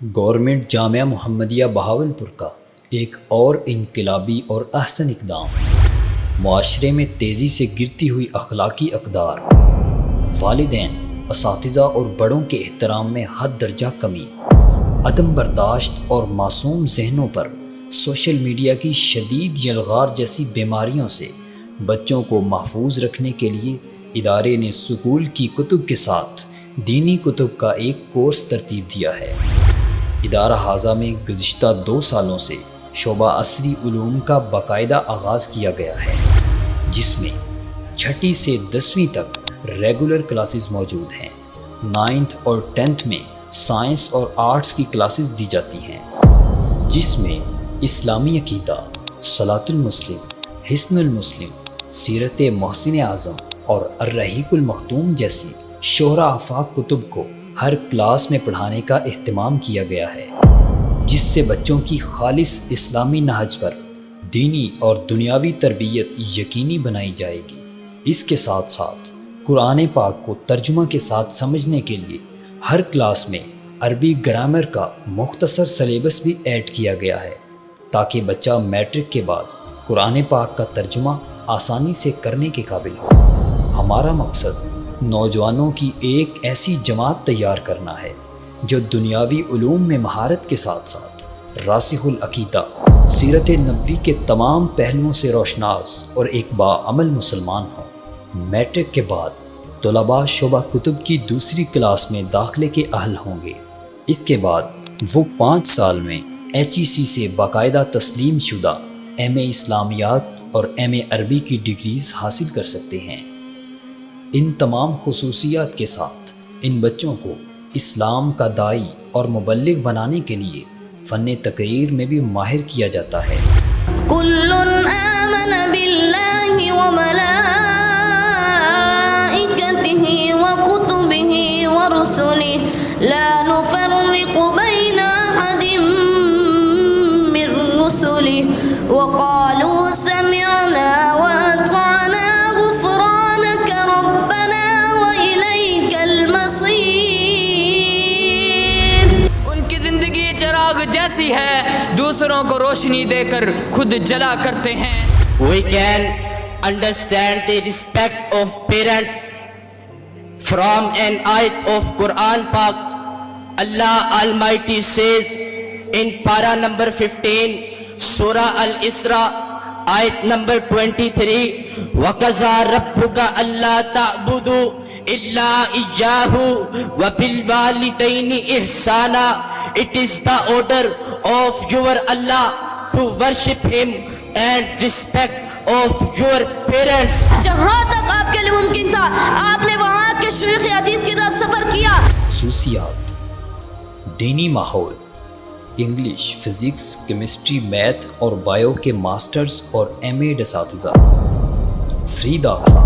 Government جامعہ محمدیہ بہاولپور کا ایک اور انقلابی اور احسن اقدام، معاشرے میں تیزی سے گرتی ہوئی اخلاقی اقدار، والدین، اساتذہ اور بڑوں کے احترام میں حد درجہ کمی، عدم برداشت اور معصوم ذہنوں پر سوشل میڈیا کی شدید یلغار جیسی بیماریوں سے بچوں کو محفوظ رکھنے کے لیے ادارے نے اسکول کی کتب کے ساتھ دینی کتب کا ایک کورس ترتیب دیا ہے۔ ادارہ حاضہ میں گزشتہ 2 سالوں سے شعبہ عصری علوم کا باقاعدہ آغاز کیا گیا ہے، جس میں 6 سے 10ویں تک ریگولر کلاسز موجود ہیں۔ 9th اور 10th میں سائنس اور آرٹس کی کلاسز دی جاتی ہیں، جس میں اسلامی عقیدہ، صلاۃ المسلم، حصن المسلم، سیرت محسن اعظم اور الرحیق المختوم جیسی شہرہ آفاق کتب کو ہر کلاس میں پڑھانے کا اہتمام کیا گیا ہے، جس سے بچوں کی خالص اسلامی نہج پر دینی اور دنیاوی تربیت یقینی بنائی جائے گی۔ اس کے ساتھ ساتھ قرآن پاک کو ترجمہ کے ساتھ سمجھنے کے لیے ہر کلاس میں عربی گرامر کا مختصر سلیبس بھی ایڈ کیا گیا ہے، تاکہ بچہ میٹرک کے بعد قرآن پاک کا ترجمہ آسانی سے کرنے کے قابل ہو۔ ہمارا مقصد نوجوانوں کی ایک ایسی جماعت تیار کرنا ہے جو دنیاوی علوم میں مہارت کے ساتھ ساتھ راسخ العقیدہ، سیرت نبوی کے تمام پہلوؤں سے روشناس اور ایک باعمل مسلمان ہو۔ میٹرک کے بعد طلباء شعبہ کتب کی دوسری کلاس میں داخلے کے اہل ہوں گے۔ اس کے بعد وہ 5 سال میں HEC سے باقاعدہ تسلیم شدہ MA اسلامیات اور MA عربی کی ڈگریز حاصل کر سکتے ہیں۔ ان تمام خصوصیات کے ساتھ ان بچوں کو اسلام کا داعی اور مبلغ بنانے کے لیے فن تقریر میں بھی ماہر کیا جاتا ہے۔ کل آمن باللہ وملائکتہ وکتبہ ورسلہ لا نفرق بین احد من رسلہ وقالوا سمعنا واطعنا غفرانک ربنا وإلیک المصیر۔ ان کی زندگی چراغ جیسی ہے، دوسروں کو روشنی دے کر خود جلا کرتے ہیں۔ We can understand the respect of parents from an ayat of Quran Pak. Allah Almighty says in para number 15, Surah Al-Isra, ayat number 23, وَقَضَى رَبُّكَ أَلَّا تَعْبُدُوا إِلَّا إِيَّاهُ وَبِالْوَالِدَيْنِ إِحْسَانًا۔ It is the order of your Allah to worship Him and respect of your parents۔ جہاں تک آپ کے لیے ممکن تھا آپ نے وہاں کے شیوخ حدیث کی طرف سفر کیا۔ خصوصیات: دینی ماحول، انگلش، فزکس، کیمسٹری، میتھ اور بائیو کے ماسٹرز اور MA اساتذہ، فری داخلہ،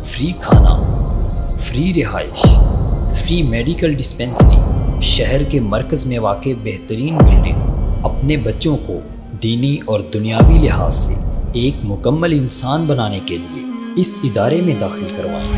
فری کھانا، فری رہائش، فری میڈیکل ڈسپنسری، شہر کے مرکز میں واقع بہترین بلڈنگ۔ اپنے بچوں کو دینی اور دنیاوی لحاظ سے ایک مکمل انسان بنانے کے لیے اس ادارے میں داخل کروائیں۔